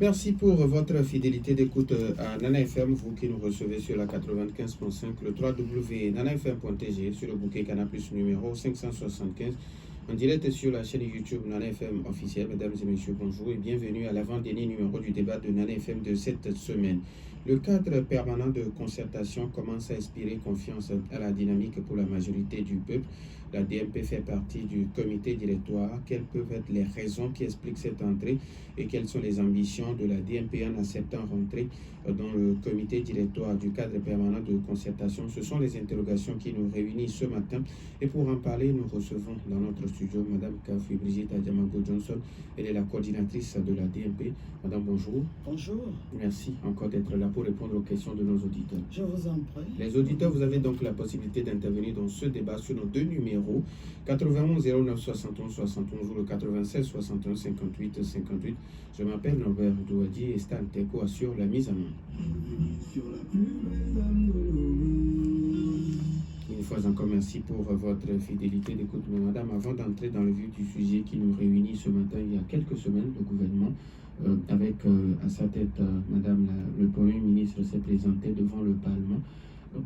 Merci pour votre fidélité d'écoute à Nana FM, vous qui nous recevez sur la 95.5, le www.nanafm.tg, sur le bouquet Canal Plus numéro 575, en direct sur la chaîne YouTube Nana FM officielle. Mesdames et messieurs, bonjour et bienvenue à l'avant-dernier numéro du débat de Nana FM de cette semaine. Le cadre permanent de concertation commence à inspirer confiance à la dynamique pour la majorité du peuple. La DMP fait partie du comité directoire. Quelles peuvent être les raisons qui expliquent cette entrée et quelles sont les ambitions de la DMP en acceptant rentrer dans le comité directoire du cadre permanent de concertation? Ce sont les interrogations qui nous réunissent ce matin. Et pour en parler, nous recevons dans notre studio Madame Kafui Brigitte Adjamago Johnson. Elle est la coordinatrice de la DMP. Madame, bonjour. Bonjour. Merci encore d'être là pour répondre aux questions de nos auditeurs. Je vous en prie. Les auditeurs, vous avez donc la possibilité d'intervenir dans ce débat sur nos deux numéros 91 09 71 71 ou le 96 61 58 58. Je m'appelle Norbert Douadi et Stan Teko assure la mise en main. Une fois encore, merci pour votre fidélité d'écoute. Mais madame, avant d'entrer dans le vif du sujet qui nous réunit ce matin, il y a quelques semaines, le gouvernement, avec à sa tête, madame le Premier ministre s'est présenté devant le Parlement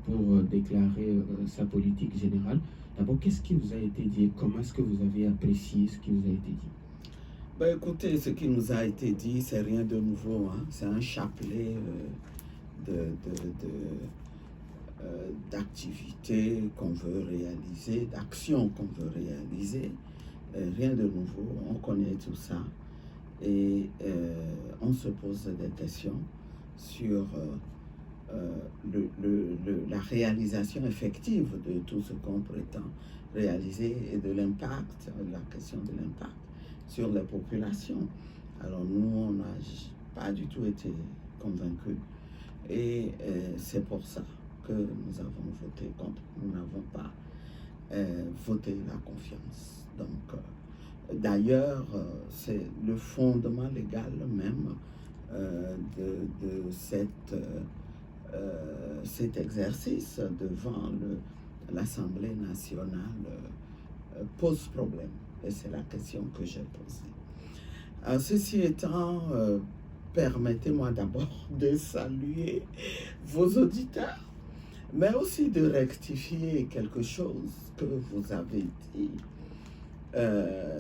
pour déclarer sa politique générale. D'abord, qu'est-ce qui vous a été dit? Comment est-ce que vous avez apprécié ce qui vous a été dit? Ben, écoutez, ce qui nous a été dit, c'est rien de nouveau. Hein. C'est un chapelet d'activités qu'on veut réaliser, d'actions qu'on veut réaliser. Rien de nouveau, on connaît tout ça. Et on se pose des questions sur la réalisation effective de tout ce qu'on prétend réaliser et de l'impact, la question de l'impact sur les populations. Alors nous, on n'a pas du tout été convaincus et c'est pour ça que nous avons voté contre. Nous n'avons pas voté la confiance. Donc, d'ailleurs, c'est le fondement légal même de cet exercice devant l'Assemblée nationale pose problème. Et c'est la question que j'ai posée. Alors, ceci étant, permettez-moi d'abord de saluer vos auditeurs, mais aussi de rectifier quelque chose que vous avez dit.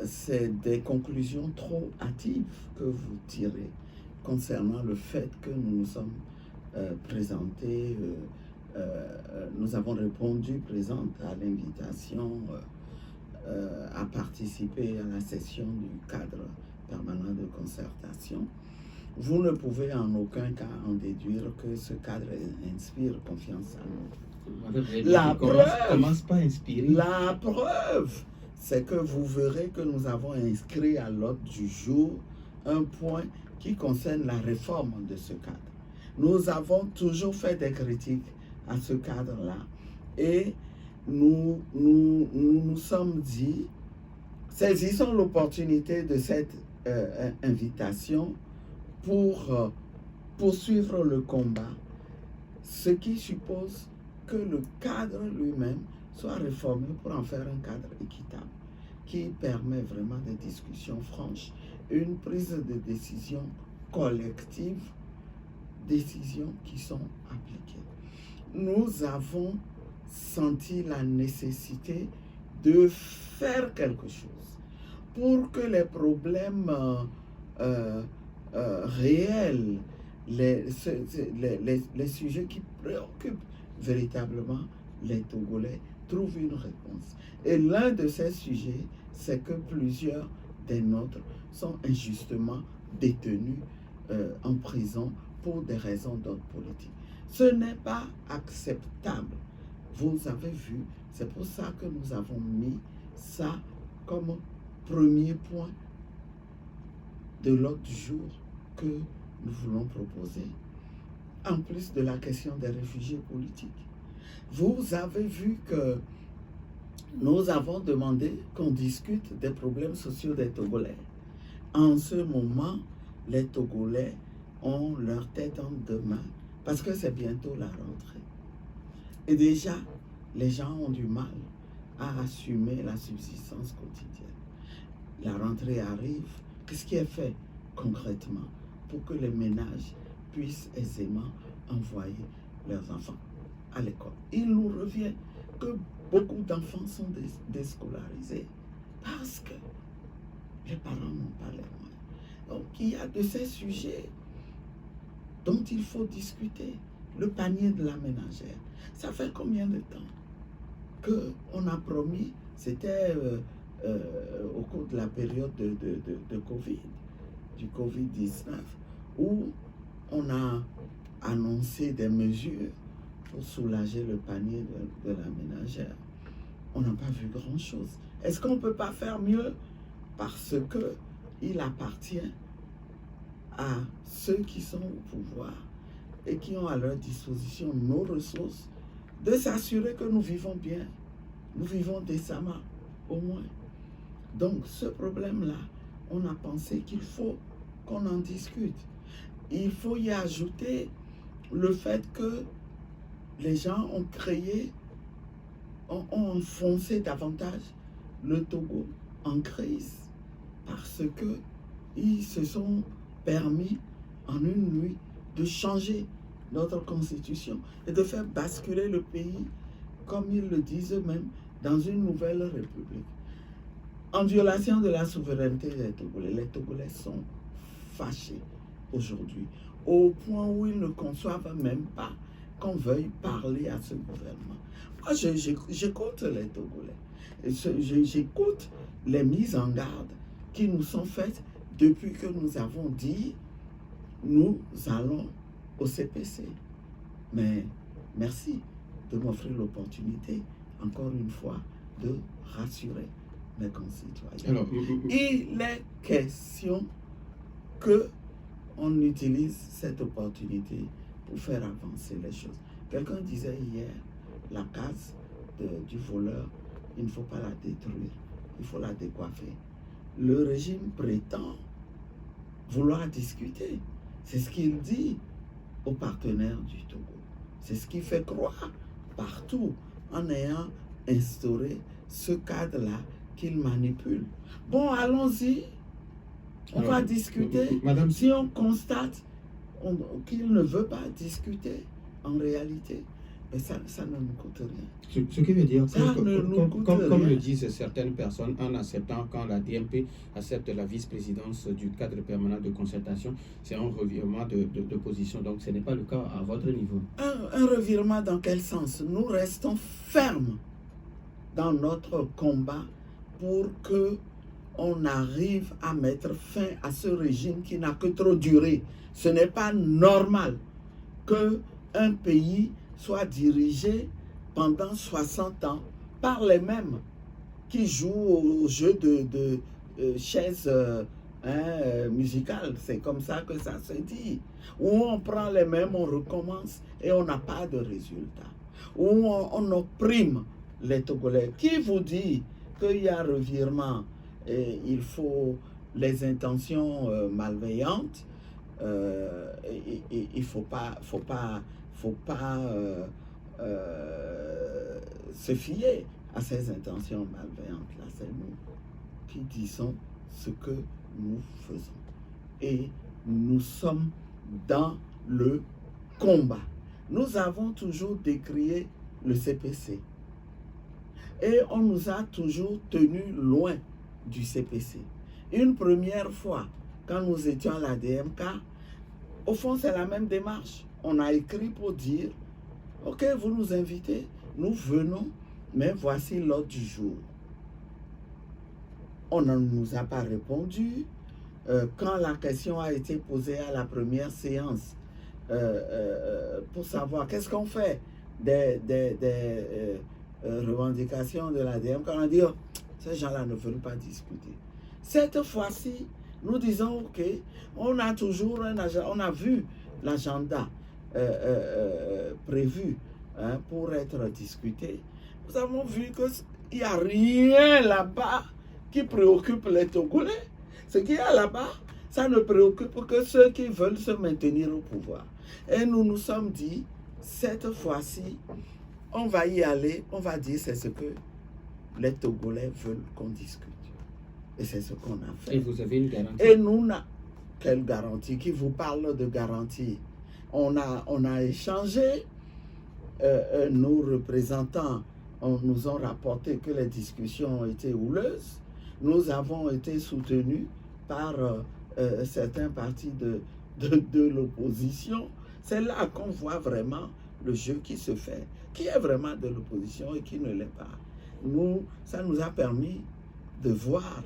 C'est des conclusions trop hâtives que vous tirez concernant le fait que nous nous sommes présentés, nous avons répondu présente à l'invitation à participer à la session du cadre permanent de concertation. Vous ne pouvez en aucun cas en déduire que ce cadre inspire confiance à nous. La preuve, c'est que vous verrez que nous avons inscrit à l'ordre du jour un point qui concerne la réforme de ce cadre. Nous avons toujours fait des critiques à ce cadre-là et nous sommes dit, saisissons l'opportunité de cette invitation pour poursuivre le combat, ce qui suppose que le cadre lui-même soit réformé pour en faire un cadre équitable, qui permet vraiment des discussions franches, une prise de décision collective, décisions qui sont appliquées. Nous avons senti la nécessité de faire quelque chose pour que les problèmes réels, les sujets qui préoccupent véritablement les Togolais trouvent une réponse. Et l'un de ces sujets, c'est que plusieurs des nôtres sont injustement détenus en prison pour des raisons d'ordre politique. Ce n'est pas acceptable. Vous avez vu, c'est pour ça que nous avons mis ça comme premier point de l'ordre du jour que nous voulons proposer, en plus de la question des réfugiés politiques. Vous avez vu que nous avons demandé qu'on discute des problèmes sociaux des Togolais. En ce moment, les Togolais ont leur tête en deux mains parce que c'est bientôt la rentrée. Et déjà, les gens ont du mal à assumer la subsistance quotidienne. La rentrée arrive. Qu'est-ce qui est fait concrètement? pour que les ménages puissent aisément envoyer leurs enfants à l'école. Il nous revient que beaucoup d'enfants sont déscolarisés parce que les parents n'ont pas les moyens. Donc il y a de ces sujets dont il faut discuter. Le panier de la ménagère. Ça fait combien de temps qu'on a promis, c'était au cours de la période de Covid, du Covid-19, où on a annoncé des mesures pour soulager le panier de la ménagère. On n'a pas vu grand-chose. Est-ce qu'on ne peut pas faire mieux? Parce qu'il appartient à ceux qui sont au pouvoir et qui ont à leur disposition nos ressources, de s'assurer que nous vivons bien, nous vivons décemment, au moins. Donc, ce problème-là, on a pensé qu'il faut qu'on en discute. Il faut y ajouter le fait que les gens ont enfoncé davantage le Togo en crise parce qu'ils se sont permis en une nuit de changer notre constitution et de faire basculer le pays, comme ils le disent eux-mêmes, dans une nouvelle république. En violation de la souveraineté des Togolais. Les Togolais sont fâchés aujourd'hui, au point où ils ne conçoivent même pas qu'on veuille parler à ce gouvernement. Moi, j'écoute les Togolais. J'écoute les mises en garde qui nous sont faites depuis que nous avons dit nous allons au CPC. Mais merci de m'offrir l'opportunité, encore une fois, de rassurer mes concitoyens. Alors, il est question qu'on utilise cette opportunité pour faire avancer les choses. Quelqu'un disait hier, la case du voleur, il ne faut pas la détruire, il faut la décoiffer. Le régime prétend vouloir discuter. C'est ce qu'il dit aux partenaires du Togo. C'est ce qui fait croire partout en ayant instauré ce cadre-là qu'il manipule. Bon, allons-y. On va discuter. Madame, si on constate qu'il ne veut pas discuter, en réalité, mais ça ne nous coûte rien. ce qui veut dire, comme le rien. disent certaines personnes, en acceptant, quand la DMP accepte la vice-présidence du cadre permanent de concertation, c'est un revirement de position. Donc ce n'est pas le cas à votre niveau. Un revirement dans quel sens? Nous restons fermes dans notre combat pour que on arrive à mettre fin à ce régime qui n'a que trop duré. Ce n'est pas normal qu'un pays soit dirigé pendant 60 ans par les mêmes qui jouent au jeu de chaises musicales. C'est comme ça que ça se dit. Où on prend les mêmes, on recommence et on n'a pas de résultat. Où on opprime les Togolais. Qui vous dit qu'il y a revirement et il faut les intentions malveillantes? Il ne faut pas se fier à ces intentions malveillantes. Là, c'est nous qui disons ce que nous faisons. Et nous sommes dans le combat. Nous avons toujours décrié le CPC. Et on nous a toujours tenus loin du CPC. Une première fois, quand nous étions à la DMK, au fond, c'est la même démarche. On a écrit pour dire, ok, vous nous invitez, nous venons, mais voici l'ordre du jour. On ne nous a pas répondu. Quand la question a été posée à la première séance, pour savoir qu'est-ce qu'on fait des revendications de la DMK, on a dit, oh, ces gens-là ne veulent pas discuter. Cette fois-ci, nous disons, ok, on a toujours un agenda, on a vu l'agenda prévu pour être discuté. Nous avons vu qu'il n'y a rien là-bas qui préoccupe les Togolais. Ce qu'il y a là-bas, ça ne préoccupe que ceux qui veulent se maintenir au pouvoir. Et nous nous sommes dit, cette fois-ci, on va y aller, on va dire c'est ce que les Togolais veulent qu'on discute. Et c'est ce qu'on a fait. Et vous avez une garantie? Et nous, Quelle garantie? Qui vous parle de garantie? On a échangé, nos représentants nous ont rapporté que les discussions ont été houleuses. Nous avons été soutenus par certains partis de l'opposition. C'est là qu'on voit vraiment le jeu qui se fait, qui est vraiment de l'opposition et qui ne l'est pas. Ça nous a permis de voir,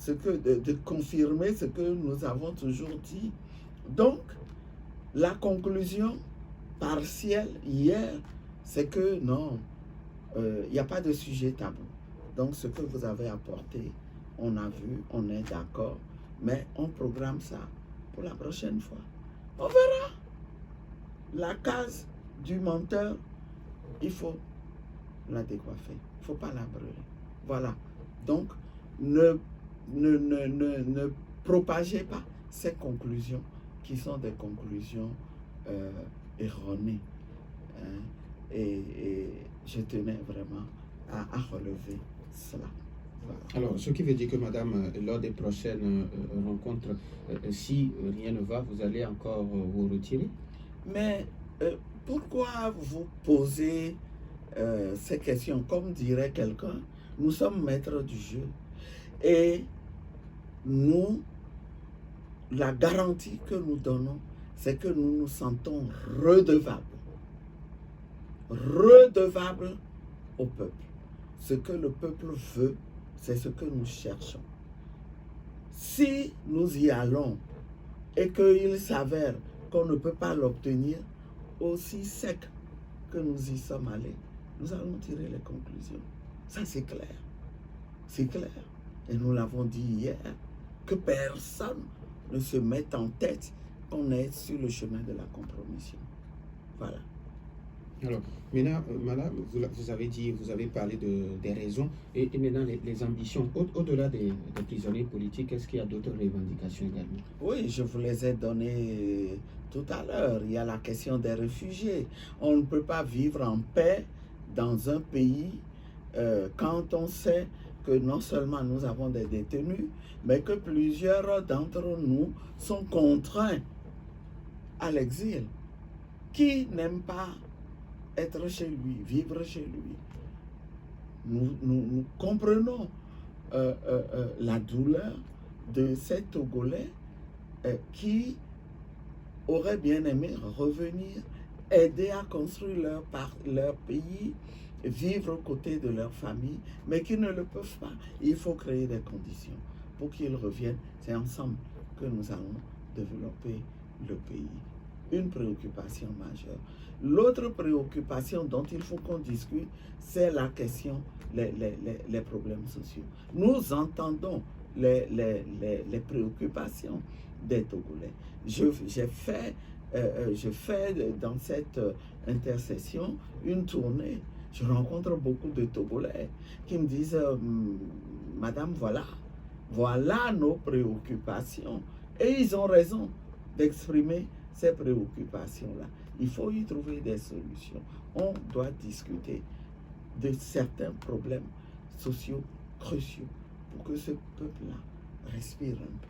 de confirmer ce que nous avons toujours dit. Donc, la conclusion partielle hier, c'est que non, il n'y a pas de sujet tabou. Donc, ce que vous avez apporté, on a vu, on est d'accord, mais on programme ça pour la prochaine fois. On verra. La case du menteur, il faut la décoiffer. Il ne faut pas la brûler. Voilà. Donc, ne propagez pas ces conclusions qui sont des conclusions erronées. Hein. Et je tenais vraiment à relever cela. Voilà. Alors, ce qui veut dire que, madame, lors des prochaines rencontres, si rien ne va, vous allez encore vous retirer? Mais pourquoi vous posez ces questions? Comme dirait quelqu'un, nous sommes maîtres du jeu. Et nous, la garantie que nous donnons, c'est que nous nous sentons redevables. Redevables au peuple. Ce que le peuple veut, c'est ce que nous cherchons. Si nous y allons et qu'il s'avère qu'on ne peut pas l'obtenir aussi sec que nous y sommes allés, nous allons tirer les conclusions. Ça, c'est clair. C'est clair. Et nous l'avons dit hier, que personne ne se mette en tête qu'on est sur le chemin de la compromission. Voilà. Alors, maintenant, madame, vous avez dit, vous avez parlé des raisons et maintenant les ambitions. Au-delà des prisonniers politiques, est-ce qu'il y a d'autres revendications également? Oui, je vous les ai données tout à l'heure. Il y a la question des réfugiés. On ne peut pas vivre en paix dans un pays quand on sait que non seulement nous avons des détenus, mais que plusieurs d'entre nous sont contraints à l'exil. Qui n'aime pas être chez lui, vivre chez lui? Nous comprenons la douleur de ces Togolais qui auraient bien aimé revenir, aider à construire leur pays, vivre aux côtés de leur famille, mais qui ne le peuvent pas. Il faut créer des conditions pour qu'ils reviennent. C'est ensemble que nous allons développer le pays. Une préoccupation majeure. L'autre préoccupation dont il faut qu'on discute, c'est la question, les problèmes sociaux. Nous entendons les préoccupations des Togolais. Je fais dans cette intercession une tournée. Je rencontre beaucoup de Togolais qui me disent Madame, voilà nos préoccupations. Et ils ont raison d'exprimer ces préoccupations-là. Il faut y trouver des solutions. On doit discuter de certains problèmes sociaux cruciaux pour que ce peuple-là respire un peu.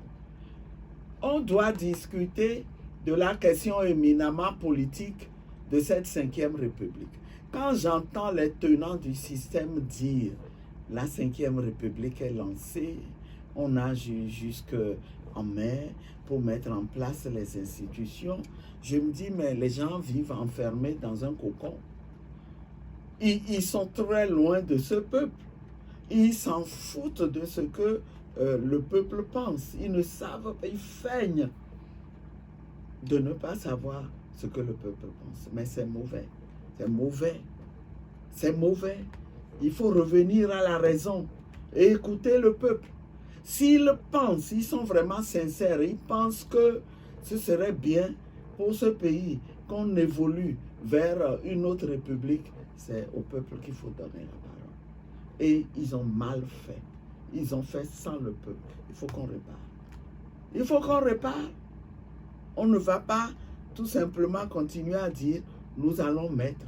On doit discuter de la question éminemment politique de cette 5e République. Quand j'entends les tenants du système dire la 5e République est lancée, on a jusqu'en mai pour mettre en place les institutions, je me dis, mais les gens vivent enfermés dans un cocon. Ils sont très loin de ce peuple. Ils s'en foutent de ce que le peuple pense. Ils ne savent pas, ils feignent de ne pas savoir ce que le peuple pense. Mais c'est mauvais. C'est mauvais. C'est mauvais. Il faut revenir à la raison et écouter le peuple. S'ils pensent, ils sont vraiment sincères, ils pensent que ce serait bien pour ce pays qu'on évolue vers une autre république, c'est au peuple qu'il faut donner la parole. Et ils ont mal fait. Ils ont fait sans le peuple. Il faut qu'on répare. Il faut qu'on répare. On ne va pas tout simplement continuer à dire nous allons mettre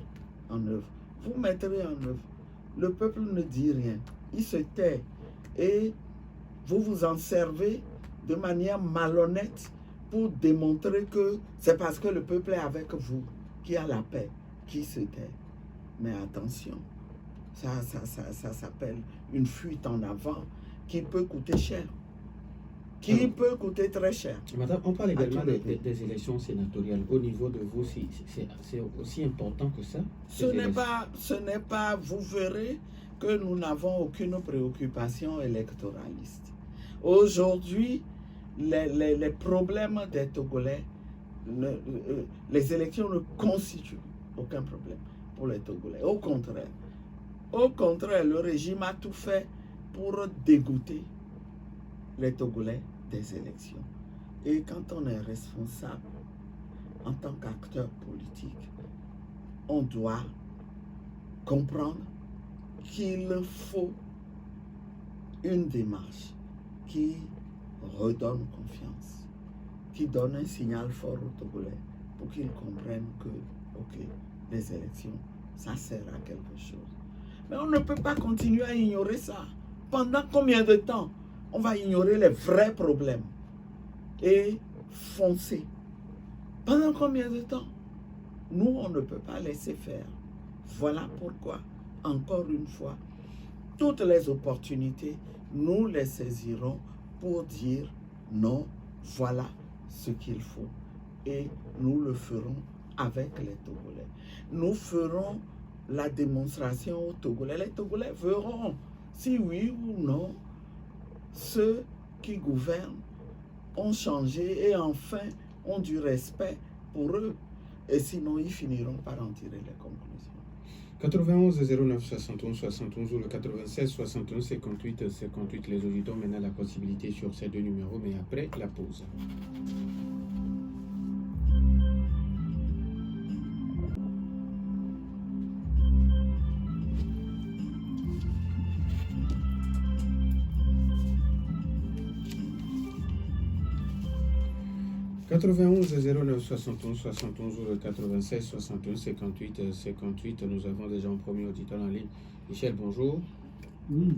en œuvre. Vous mettrez en œuvre. Le peuple ne dit rien. Il se tait. Et vous vous en servez de manière malhonnête pour démontrer que c'est parce que le peuple est avec vous qu'il y a la paix, qui se tait. Mais attention, ça s'appelle une fuite en avant qui peut coûter cher. Qui peut coûter très cher. Madame, on parle également des élections sénatoriales. Au niveau de vous, c'est aussi important que ça? Ce n'est pas, vous verrez que nous n'avons aucune préoccupation électoraliste. Aujourd'hui, les problèmes des Togolais, les élections ne constituent aucun problème pour les Togolais. Au contraire, le régime a tout fait pour dégoûter les Togolais des élections. Et quand on est responsable en tant qu'acteur politique, on doit comprendre qu'il faut une démarche qui redonne confiance, qui donne un signal fort aux Togolais pour qu'ils comprennent que, ok, les élections, ça sert à quelque chose. Mais on ne peut pas continuer à ignorer ça. Pendant combien de temps on va ignorer les vrais problèmes et foncer? Pendant combien de temps? Nous, on ne peut pas laisser faire. Voilà pourquoi, encore une fois, toutes les opportunités, nous les saisirons pour dire non, voilà ce qu'il faut. Et nous le ferons avec les Togolais. Nous ferons la démonstration aux Togolais. Les Togolais verront si oui ou non ceux qui gouvernent ont changé et enfin ont du respect pour eux. Et sinon, ils finiront par en tirer les conclusions. 91 09 71 71 ou le 96 61 58 58. Les auditeurs ont maintenant la possibilité sur ces deux numéros, mais après la pause. 91 09 71 71 ou le 96 61 58 58. Nous avons déjà un premier auditeur en ligne. Michel, bonjour. Oui,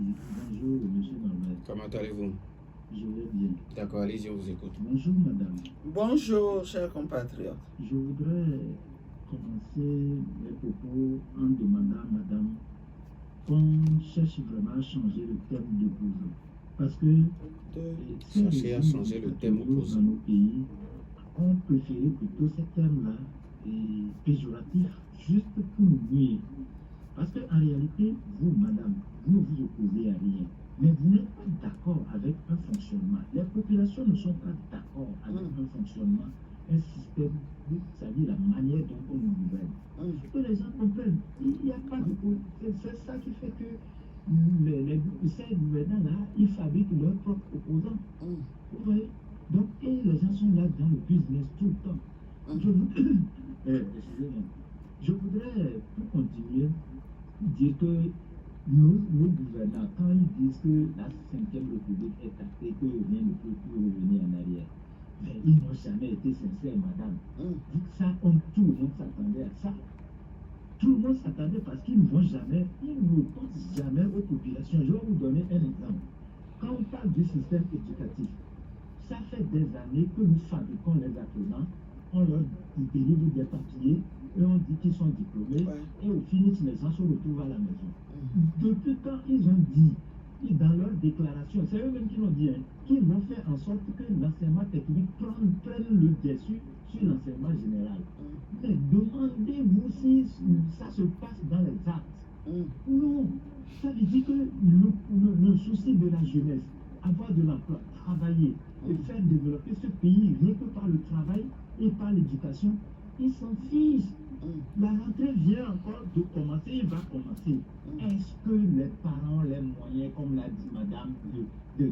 bonjour, monsieur Norman. Comment allez-vous? Je vais bien. D'accord, allez-y, on vous écoute. Bonjour, madame. Bonjour, chers compatriotes. Je voudrais commencer mes propos en demandant à madame qu'on cherche vraiment à changer le thème d'opposant. Parce que chercher à changer le thème opposant. Dans nos pays, on préférait plutôt ce thème-là péjoratif, juste pour nous nuire. Parce qu'en réalité, vous, madame, vous ne vous opposez à rien. Mais vous n'êtes pas d'accord avec un fonctionnement. Les populations ne sont pas d'accord avec un fonctionnement, un système, c'est-à-dire la manière dont on nous gouverne. Il faut que les gens comprennent. Il n'y a pas de... C'est ça qui fait que ces gouvernants-là, ils fabriquent leurs propres opposants. Vous voyez? Donc, et les gens sont là dans le business tout le temps. Je voudrais, pour continuer, dire que nos gouvernants, quand ils disent que la 5e République est actée, que rien ne peut plus revenir en arrière, mais ils n'ont jamais été sincères, madame. Dites ça, tout le monde s'attendait à ça. Tout le monde s'attendait parce qu'ils ne vont jamais, ils ne pensent jamais aux populations. Je vais vous donner un exemple. Quand on parle du système éducatif, ça fait des années que nous fabriquons les apprenants, on leur délivre des papiers et on dit qu'ils sont diplômés, et au final, les gens se retrouvent à la maison. Depuis quand ils ont dit, dans leur déclaration, c'est eux-mêmes qui l'ont dit, qu'ils vont faire en sorte que l'enseignement technique prenne le dessus sur l'enseignement général. Mais demandez-vous si ça se passe dans les actes. Non, ça veut dire que le souci de la jeunesse, avoir de l'emploi, travailler et faire développer ce pays rien que par le travail et par l'éducation, ils s'en fichent. La rentrée vient encore de commencer, il va commencer. Est-ce que les parents ont les moyens, comme l'a dit madame, de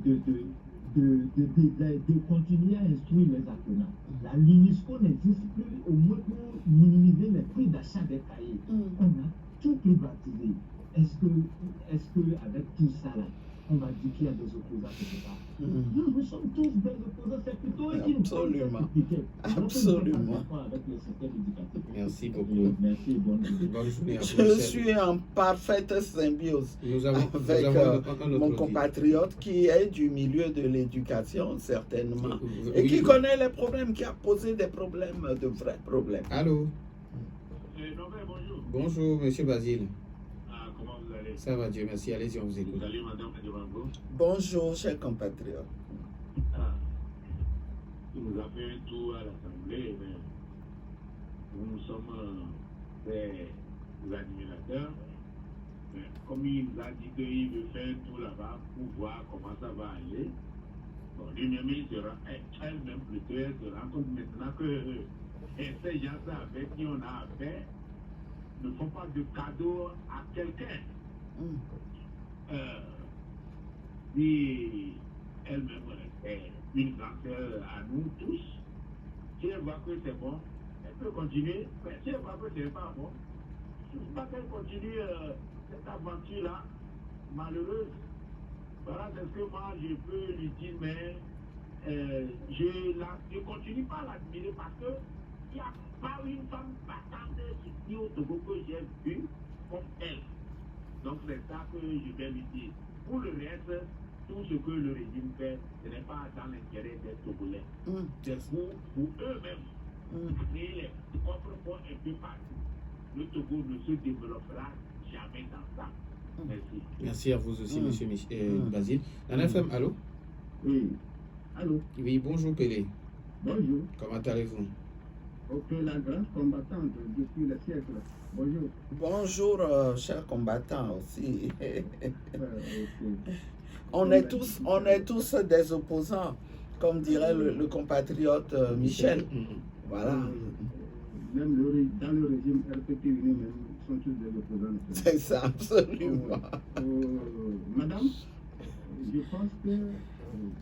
continuer à instruire les apprenants? La l'UNESCO n'existe plus, au moins pour minimiser les prix d'achat des cahiers. On a tout privatisé. Est-ce que avec tout ça là, on va dire qu'il y a des opposants quelque part. Nous sommes tous des opposants, c'est plutôt eux qui nous font critiquer. Absolument. Avec le système éducatif. Merci beaucoup. Merci, bonne journée. Bonne journée à vous. Je suis en parfaite symbiose Nous avons avec un mon autre compatriote qui est du milieu de l'éducation, certainement, auditeur. et qui Oui. connaît les problèmes, qui a posé des problèmes, de vrais problèmes. Allô? Norbert, bonjour. Bonjour, monsieur Basile. Comment vous allez? Ça va, Dieu merci. Allez-y, on vous écoute. Salut, madame Adjovango. Bonjour, chers compatriotes. Il nous a fait un tour à l'Assemblée, mais nous sommes des admirateurs. Mais comme il nous a dit qu'il veut faire un tour là-bas pour voir comment ça va aller, bon, lui-même, elle-même plutôt, elle se rend compte maintenant que ces gens-là avec qui on a affaire ne font pas de cadeau à quelqu'un. Si elle-même est une grande sœur à nous tous, si elle voit que c'est bon, elle peut continuer. Mais si elle voit que c'est pas bon, il ne faut pas qu'elle continue cette aventure-là malheureuse. Voilà ce que moi je peux lui dire, mais je ne continue pas à l'admirer parce que il n'y a pas une femme battante ici au Togo que j'ai vue comme elle. Donc c'est ça que je vais lui dire. Pour le reste, tout ce que le régime fait, ce n'est pas dans l'intérêt des Togolais. C'est pour eux-mêmes. Créer les contreforts un peu partout. Le Togo ne se développera jamais dans ça. Merci. Merci à vous aussi, monsieur Basile. Nana FM, allô? Oui. Allô? Oui, bonjour, Pélé. Bonjour. Comment allez-vous? Ok, la grande combattante depuis le siècle. Bonjour. Bonjour, chers combattants aussi. Ok. On est tous des opposants, comme dirait le compatriote Michel. Voilà. Même dans le régime RPP, même sont tous des opposants. C'est ça, absolument. Madame, je pense que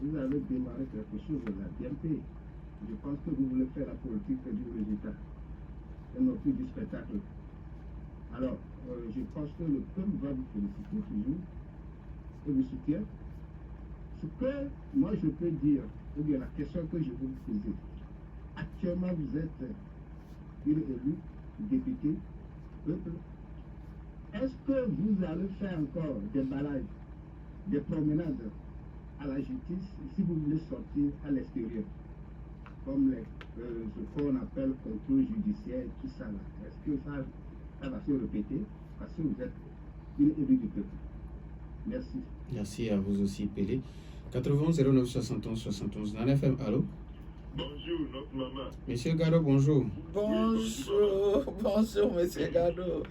vous avez démarré quelque chose de la BNP. Je pense que vous voulez faire la politique du résultat et non plus du spectacle. Alors, je pense que le peuple va vous féliciter toujours et vous soutient. Ce que moi je peux dire, ou bien la question que je veux vous poser, actuellement vous êtes une élue, député, peuple. Est-ce que vous allez faire encore des balades, des promenades à la justice si vous voulez sortir à l'extérieur? Comme ce qu'on appelle contrôle judiciaire, tout ça là. Est-ce que ça va se répéter parce que vous êtes une élue du peuple? Merci. Merci à vous aussi, Pélé. 80 09 71 71. Nana FM, allô? Bonjour, notre maman. Monsieur Gado, bonjour. Bonjour, monsieur Gado.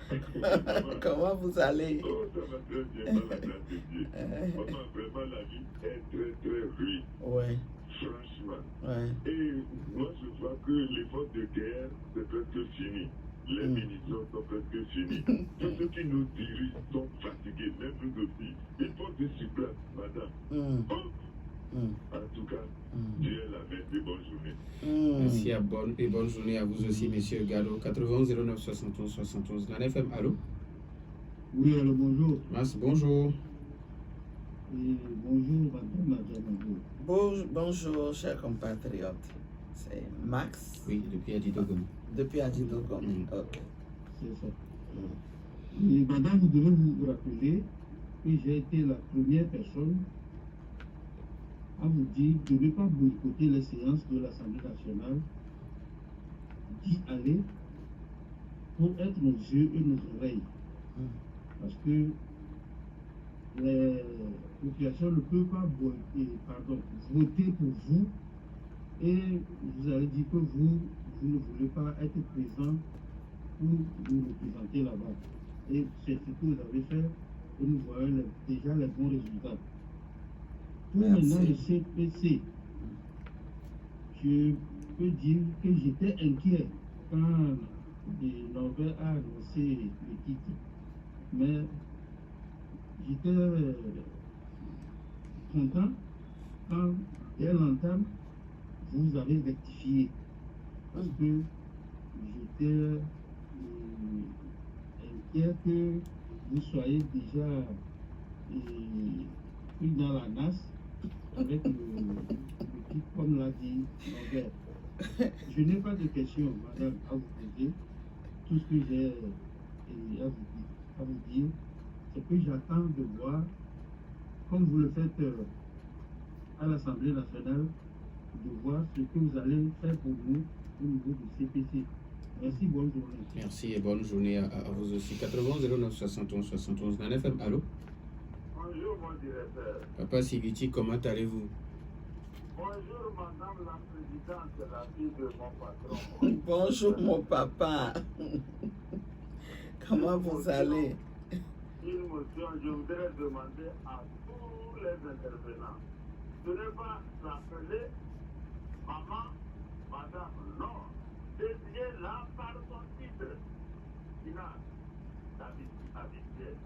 Comment vous allez? Oh, ça va très bien, par la grâce de Dieu. Maman, vraiment, la vie est très, très riche. Ouais. Franchement. Ouais. Et moi, je vois que l'effort de guerre, c'est presque fini. Les munitions sont presque finies. Tous ceux qui nous dirigent sont fatigués, même nous aussi. Il faut discipline, madame. En tout cas, Dieu est la main de bonne journée. Merci à bonne journée à vous aussi, monsieur Gado. 80 09 71 71. Nana FM, allô? Oui, alors bonjour. Mas, bonjour. Et bonjour, madame Adjovango. Bonjour, chers compatriotes. C'est Max. Oui, depuis Adidogom. Depuis Adidogom. Ok. C'est ça. Et madame, vous devez vous rappeler que j'ai été la première personne à vous dire de ne pas boycotter les séances de l'Assemblée nationale, d'y aller pour être nos yeux et nos oreilles. Parce que les populations ne peuvent pas voter pour vous et vous allez dire que vous ne voulez pas être présent pour vous représenter là-bas. Et c'est ce que vous avez fait et nous voyons déjà les bons résultats. Pour maintenant le CPC, je peux dire que j'étais inquiet quand Norbert a annoncé le titre. Mais j'étais content quand, dès l'entame, vous avez rectifié. Parce que j'étais inquiet que vous soyez déjà pris dans la nasse avec le titre, comme l'a dit mon père. Je n'ai pas de questions, madame, à vous poser. Tout ce que j'ai à vous dire, c'est que j'attends de voir, comme vous le faites à l'Assemblée nationale, de voir ce que vous allez faire pour nous au niveau du CPC. Merci, bonne journée. Merci et bonne journée à vous aussi. 80 09 71 71 Nana FM, allô? Bonjour, mon directeur. Papa Siviti, comment allez-vous? Bonjour, madame la présidente, la fille de mon patron. Bonjour mon papa. Comment vous allez? Une motion, je voudrais demander à tous les intervenants de ne pas s'appeler maman, madame, non. Désignez-la par son titre. Finale, habituel.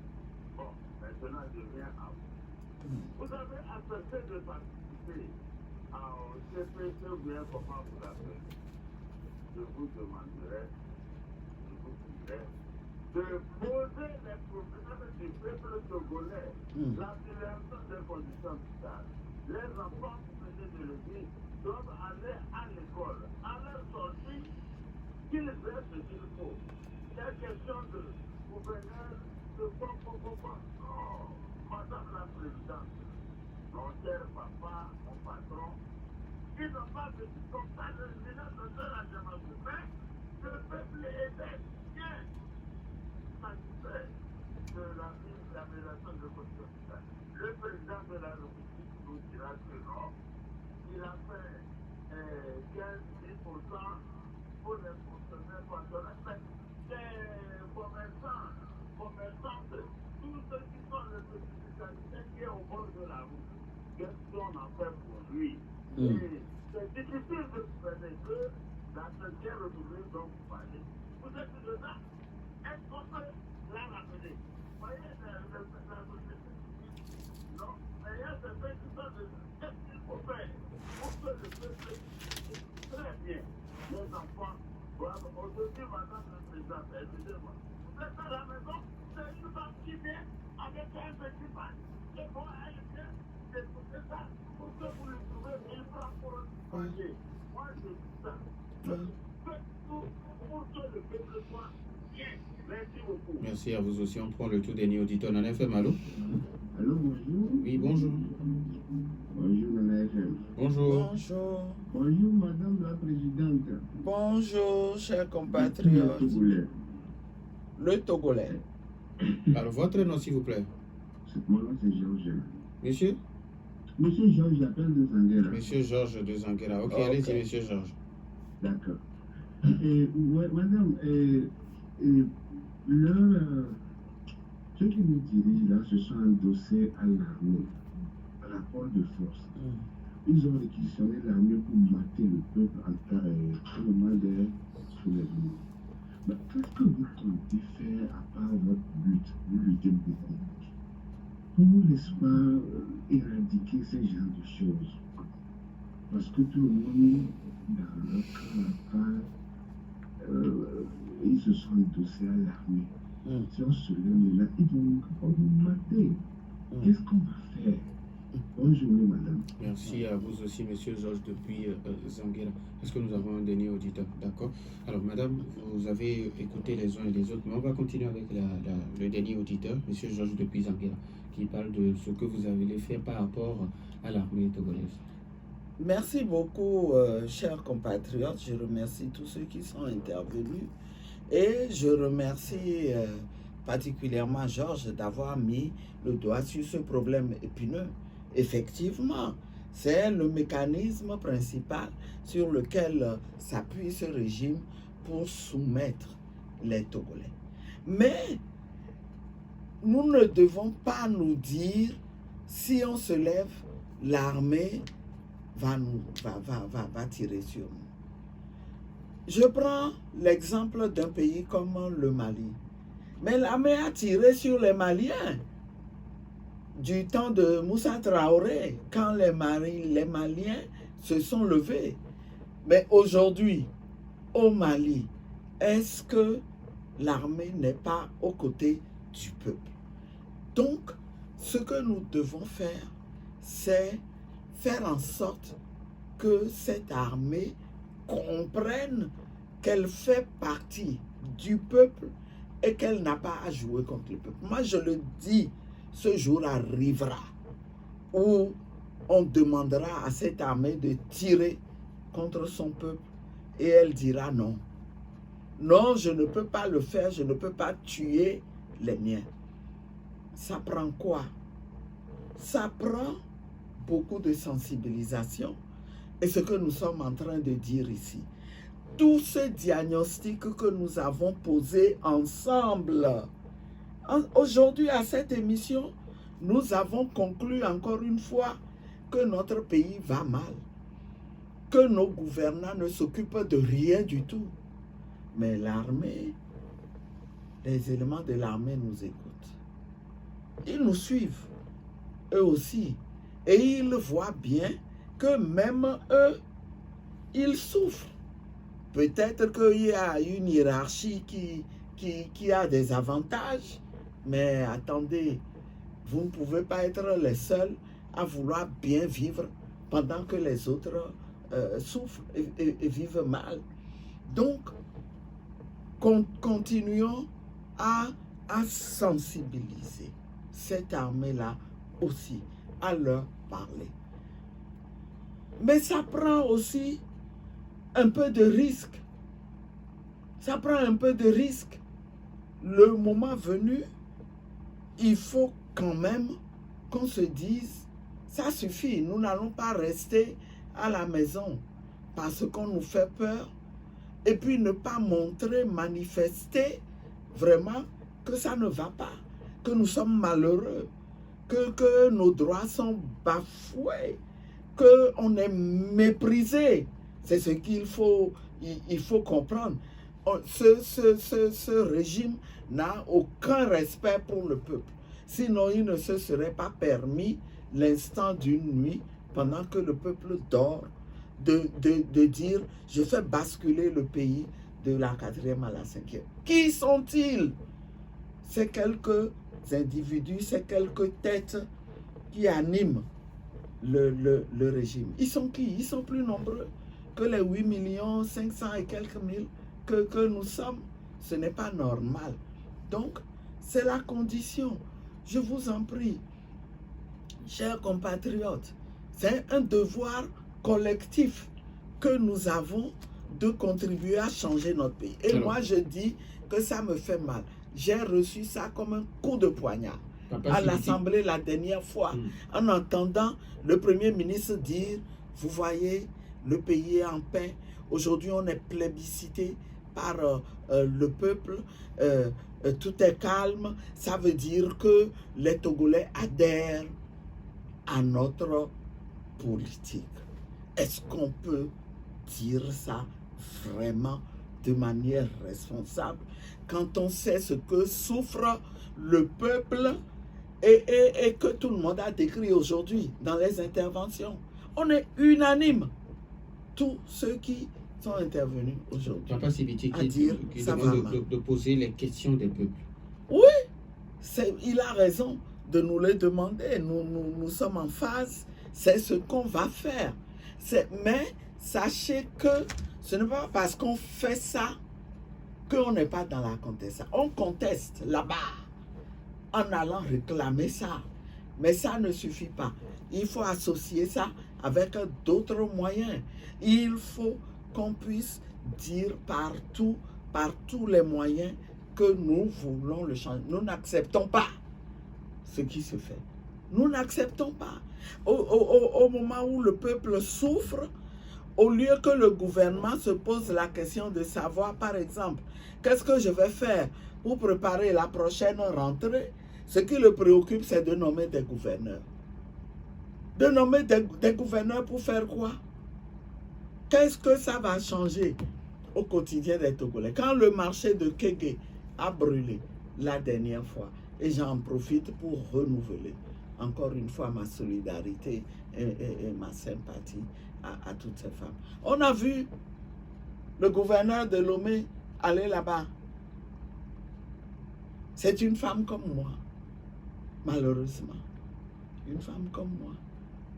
Bon, maintenant je viens à vous. Vous avez accepté de participer au CPC ou bien comment vous l'appelez. Je vous demanderai, je vous prierai de poser les problèmes du peuple togolais, l'amélioration des conditions vitales. Les enfants, vous venez de le dire, doivent aller à l'école. À leur sortie, qu'ils aient ce qu'il faut. C'est question de gouverneur, de quoi. Oh, madame la présidente, mon cher papa, mon patron, ils n'ont pas de comme ça, le ministre de la démocratie, mais le peuple est bien satisfait de l'amélioration de conditions vitales. Le président de la République nous dira que non. Il a fait 15-10% pour les fonctionnaires patronaux. Les commerçantes, tous ceux qui sont les spécialistes qui sont au bord de la route, qu'est-ce qu'on a fait pour lui? Et c'est difficile de gouverner que la 5e République dont vous parlez. Vous êtes dedans? Est-ce qu'on peut la ramener? Vous voyez, la société civile, non? Mais il y a certains qui sont de qu'est-ce qu'il faut faire pour que le peuple très bien. Les enfants doivent aujourd'hui, madame la présidente, excusez-moi, vous êtes à la maison, c'est une femme qui vient avec un petit pain. Et bon, elle vient d'écouter ça pour que vous le trouvez 1000 francs pour manger. Moi, je dis ça. Faites tout pour que le peuple soit bien. Merci beaucoup. Merci à vous aussi. On prend le tout dernier auditeur. Nana FM, allô? Allô, bonjour. Oui, bonjour. Bonjour, Nana FM. Bonjour. Bonjour. Bonjour, madame la présidente. Bonjour, chers Le compatriotes. Togolais. Le Togolais. Alors, votre nom, s'il vous plaît. Mon nom, c'est Georges. Monsieur? Monsieur Georges, j'appelle de Sanguera. Monsieur Georges de Zanguera. Ok, Ok. allez-y, monsieur Georges. D'accord. Ouais, madame, ceux qui nous dirigent là se sont endossés à l'armée, à la rapport de force. Ils ont réquisitionné l'armée pour mater le peuple en moment des soulèvements. Mais qu'est-ce que vous comptez faire à part votre lutte? Vous luttez beaucoup. Pour, n'est-ce pas, éradiquer ce genre de choses. Parce que tout le monde, dans leur cas, ils se sont endossés à l'armée. Si on se lève là, ils vont nous mater. Qu'est-ce qu'on va faire? Bonne journée, madame. Merci à vous aussi, monsieur Georges, depuis Zanguera. Est-ce que nous avons un dernier auditeur? D'accord. Alors, madame, vous avez écouté les uns et les autres, mais on va continuer avec le dernier auditeur, monsieur Georges, depuis Zanguera, qui parle de ce que vous avez fait par rapport à l'armée togolaise. Merci beaucoup, chers compatriotes. Je remercie tous ceux qui sont intervenus. Et je remercie particulièrement Georges d'avoir mis le doigt sur ce problème épineux. Effectivement, c'est le mécanisme principal sur lequel s'appuie ce régime pour soumettre les Togolais. Mais nous ne devons pas nous dire, si on se lève, l'armée va tirer sur nous. Je prends l'exemple d'un pays comme le Mali. Mais l'armée a tiré sur les Maliens du temps de Moussa Traoré, quand les Maliens se sont levés. Mais aujourd'hui, au Mali, est-ce que l'armée n'est pas aux côtés du peuple? Donc, ce que nous devons faire, c'est faire en sorte que cette armée comprenne qu'elle fait partie du peuple et qu'elle n'a pas à jouer contre le peuple. Moi, je le dis, ce jour arrivera où on demandera à cette armée de tirer contre son peuple et elle dira non. Non, je ne peux pas le faire, je ne peux pas tuer les miens. Ça prend quoi? Ça prend beaucoup de sensibilisation. Et ce que nous sommes en train de dire ici, tout ce diagnostic que nous avons posé ensemble, aujourd'hui à cette émission, nous avons conclu encore une fois que notre pays va mal, que nos gouvernants ne s'occupent de rien du tout. Mais l'armée, les éléments de l'armée nous écoutent. Ils nous suivent, eux aussi. Et ils voient bien que même eux, ils souffrent. Peut-être qu'il y a une hiérarchie qui a des avantages, mais attendez, vous ne pouvez pas être les seuls à vouloir bien vivre pendant que les autres souffrent et vivent mal. Donc, continuons à sensibiliser cette armée-là aussi, à leur parler. Mais ça prend aussi un peu de risque. Ça prend un peu de risque. Le moment venu, il faut quand même qu'on se dise, ça suffit, nous n'allons pas rester à la maison parce qu'on nous fait peur et puis ne pas montrer, manifester vraiment que ça ne va pas, que nous sommes malheureux, que nos droits sont bafoués, qu'on est méprisé. C'est ce qu'il faut, il faut comprendre. Ce régime n'a aucun respect pour le peuple. Sinon, il ne se serait pas permis l'instant d'une nuit, pendant que le peuple dort, de dire « je fais basculer le pays de la 4e à la 5e ». Qui sont-ils? C'est quelques individus, c'est quelques têtes qui animent le régime. Ils sont qui? Ils sont plus nombreux que les 8 500 000 et quelques mille que nous sommes. Ce n'est pas normal. Donc, c'est la condition. Je vous en prie, chers compatriotes, c'est un devoir collectif que nous avons de contribuer à changer notre pays. Et moi, je dis que ça me fait mal. J'ai reçu ça comme un coup de poignard à l'Assemblée la dernière fois, en entendant le Premier ministre dire, vous voyez, le pays est en paix. Aujourd'hui, on est plébiscité par le peuple. Tout est calme. Ça veut dire que les Togolais adhèrent à notre politique. Est-ce qu'on peut dire ça vraiment de manière responsable quand on sait ce que souffre le peuple et que tout le monde a décrit aujourd'hui dans les interventions? On est unanime, tous ceux qui sont intervenus aujourd'hui, Papa Sibiti à dire qui ça va demande mal. de poser les questions des peuples. Oui, il a raison de nous les demander. Nous sommes en phase. C'est ce qu'on va faire. Mais sachez que ce n'est pas parce qu'on fait ça qu'on n'est pas dans la contestation. On conteste là-bas en allant réclamer ça. Mais ça ne suffit pas. Il faut associer ça avec d'autres moyens. Il faut qu'on puisse dire par tous les moyens que nous voulons le changer. Nous n'acceptons pas ce qui se fait. Nous n'acceptons pas. Au moment où le peuple souffre, au lieu que le gouvernement se pose la question de savoir, par exemple, qu'est-ce que je vais faire pour préparer la prochaine rentrée, ce qui le préoccupe, c'est de nommer des gouverneurs. De nommer des gouverneurs pour faire quoi? Qu'est-ce que ça va changer au quotidien des Togolais? Quand le marché de Kégué a brûlé la dernière fois, et j'en profite pour renouveler encore une fois ma solidarité et ma sympathie à toutes ces femmes. On a vu le gouverneur de Lomé aller là-bas. C'est une femme comme moi, malheureusement. Une femme comme moi.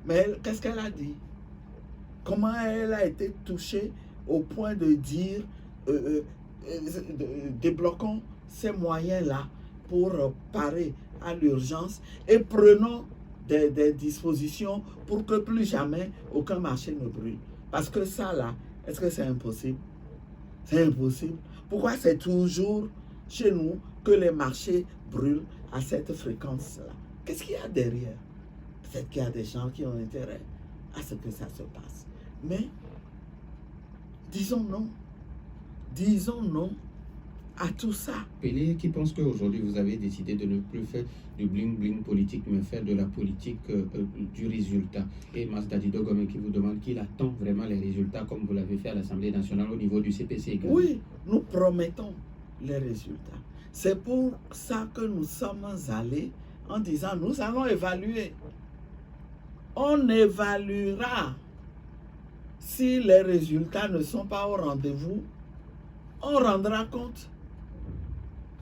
Mais qu'est-ce qu'elle a dit? Comment elle a été touchée au point de dire débloquons ces moyens-là pour parer à l'urgence et prenons des dispositions pour que plus jamais aucun marché ne brûle. Parce que ça là, est-ce que c'est impossible? C'est impossible. Pourquoi c'est toujours chez nous que les marchés brûlent à cette fréquence-là? Qu'est-ce qu'il y a derrière? Peut-être qu'il y a des gens qui ont intérêt à ce que ça se passe. Mais disons non. Disons non à tout ça. Pelé qui pense qu'aujourd'hui vous avez décidé de ne plus faire du bling-bling politique, mais faire de la politique du résultat. Et Masdadi Dogome qui vous demande qu'il attend vraiment les résultats comme vous l'avez fait à l'Assemblée nationale au niveau du CPC également. Oui, nous promettons les résultats. C'est pour ça que nous sommes allés en disant nous allons évaluer. On évaluera si les résultats ne sont pas au rendez-vous. On rendra compte.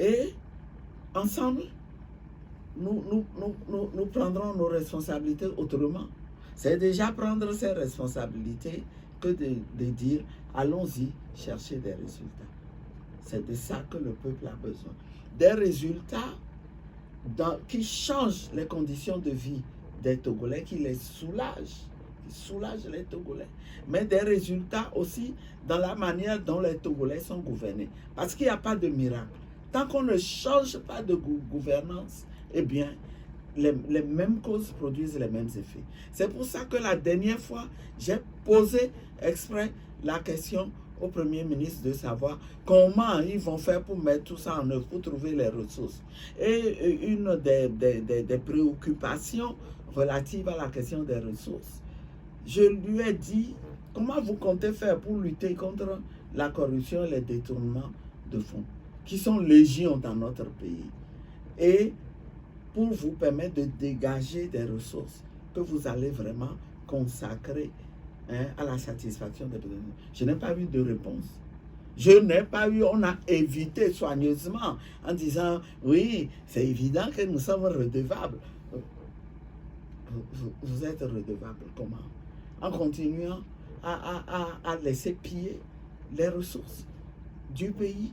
Et ensemble, nous prendrons nos responsabilités autrement. C'est déjà prendre ses responsabilités que de dire allons-y chercher des résultats. C'est de ça que le peuple a besoin. Des résultats qui changent les conditions de vie des Togolais, qui les soulagent. Qui soulagent les Togolais. Mais des résultats aussi dans la manière dont les Togolais sont gouvernés. Parce qu'il n'y a pas de miracle. Tant qu'on ne change pas de gouvernance, eh bien, les mêmes causes produisent les mêmes effets. C'est pour ça que la dernière fois, j'ai posé exprès la question au Premier ministre de savoir comment ils vont faire pour mettre tout ça en œuvre, pour trouver les ressources. Et une des préoccupations relatives à la question des ressources, je lui ai dit, comment vous comptez faire pour lutter contre la corruption et les détournements de fonds qui sont légion dans notre pays, et pour vous permettre de dégager des ressources que vous allez vraiment consacrer à la satisfaction des besoins. Je n'ai pas eu de réponse. Je n'ai pas eu, on a évité soigneusement en disant, oui, c'est évident que nous sommes redevables. Vous êtes redevables comment? En continuant à laisser piller les ressources du pays.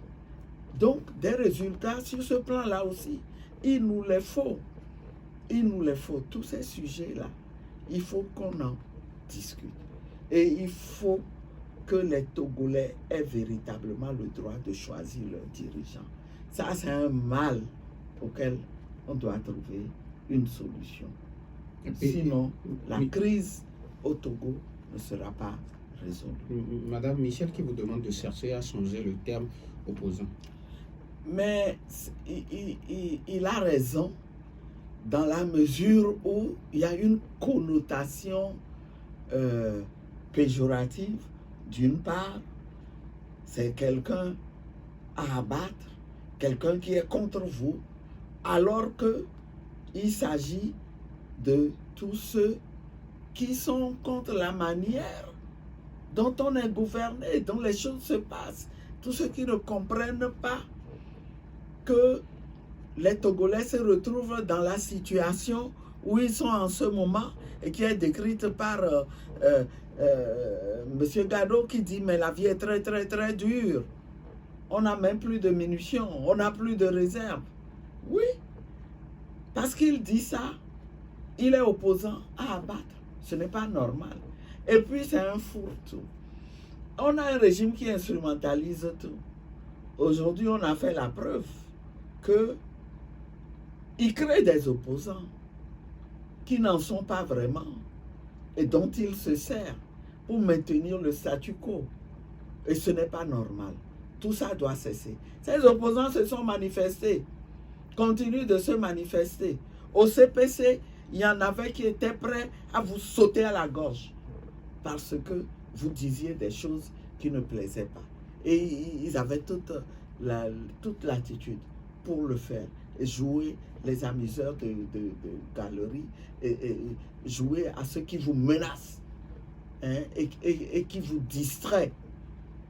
Donc, des résultats sur ce plan-là aussi, il nous les faut. Il nous les faut. Tous ces sujets-là, il faut qu'on en discute. Et il faut que les Togolais aient véritablement le droit de choisir leurs dirigeants. Ça, c'est un mal auquel on doit trouver une solution. Sinon, la crise au Togo ne sera pas résolue. Madame Michel qui vous demande de chercher à changer le terme opposant. Mais il a raison dans la mesure où il y a une connotation péjorative. D'une part, c'est quelqu'un à abattre, quelqu'un qui est contre vous, alors qu'il s'agit de tous ceux qui sont contre la manière dont on est gouverné, dont les choses se passent. Tous ceux qui ne comprennent pas que les Togolais se retrouvent dans la situation où ils sont en ce moment et qui est décrite par M. Gado qui dit mais la vie est très très très dure. On n'a même plus de munitions, on n'a plus de réserves. Oui, parce qu'il dit ça, il est opposant à abattre. Ce n'est pas normal. Et puis c'est un fourre-tout. On a un régime qui instrumentalise tout. Aujourd'hui, on a fait la preuve qu'il crée des opposants qui n'en sont pas vraiment et dont il se sert pour maintenir le statu quo. Et ce n'est pas normal. Tout ça doit cesser. Ces opposants se sont manifestés, continuent de se manifester. Au CPC, il y en avait qui étaient prêts à vous sauter à la gorge parce que vous disiez des choses qui ne plaisaient pas. Et ils avaient toute l'attitude pour le faire. Et jouer les amuseurs de galeries et jouer à ceux qui vous menacent et qui vous distraient.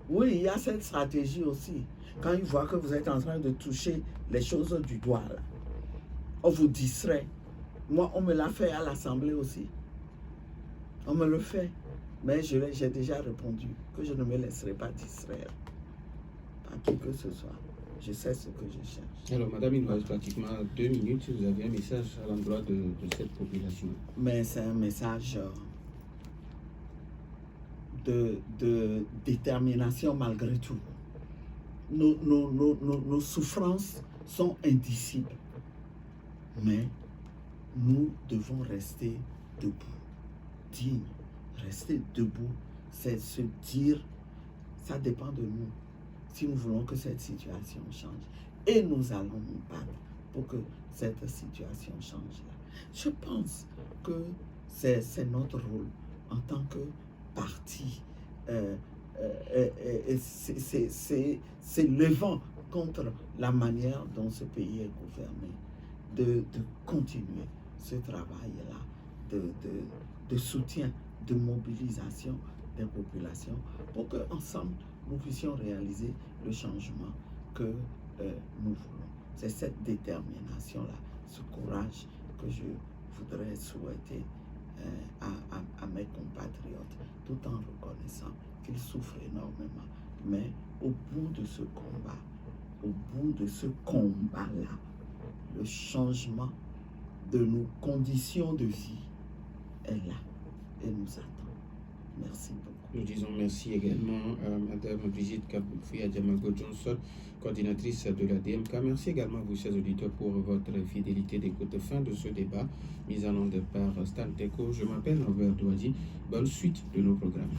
Oui, il y a cette stratégie aussi. Quand ils voient que vous êtes en train de toucher les choses du doigt, là, on vous distrait. Moi, on me l'a fait à l'Assemblée aussi. On me le fait. Mais j'ai déjà répondu que je ne me laisserai pas distraire par qui que ce soit. Je sais ce que je cherche. Alors, madame, il nous reste pratiquement 2 minutes. Si vous avez un message à l'endroit de cette population. Mais c'est un message de détermination malgré tout. Nos souffrances sont indicibles. Mais nous devons rester debout, dignes. Rester debout, c'est se dire, ça dépend de nous. Si nous voulons que cette situation change. Et nous allons nous battre pour que cette situation change. Je pense que c'est notre rôle en tant que parti. C'est levant contre la manière dont ce pays est gouverné, de continuer ce travail-là, de soutien, de mobilisation des populations pour qu'ensemble nous puissions réaliser le changement que nous voulons. C'est cette détermination-là, ce courage que je voudrais souhaiter à mes compatriotes, tout en reconnaissant qu'ils souffrent énormément. Mais au bout de ce combat-là, le changement de nos conditions de vie est là et nous attend. Merci beaucoup. Nous disons merci également à Mme Brigitte Kaboufi Adjamago Johnson, coordinatrice de la DMK. Merci également à vous, chers auditeurs, pour votre fidélité d'écoute. Fin de ce débat, mis en onde par Stan Teko. Je m'appelle Robert Douadi. Bonne suite de nos programmes.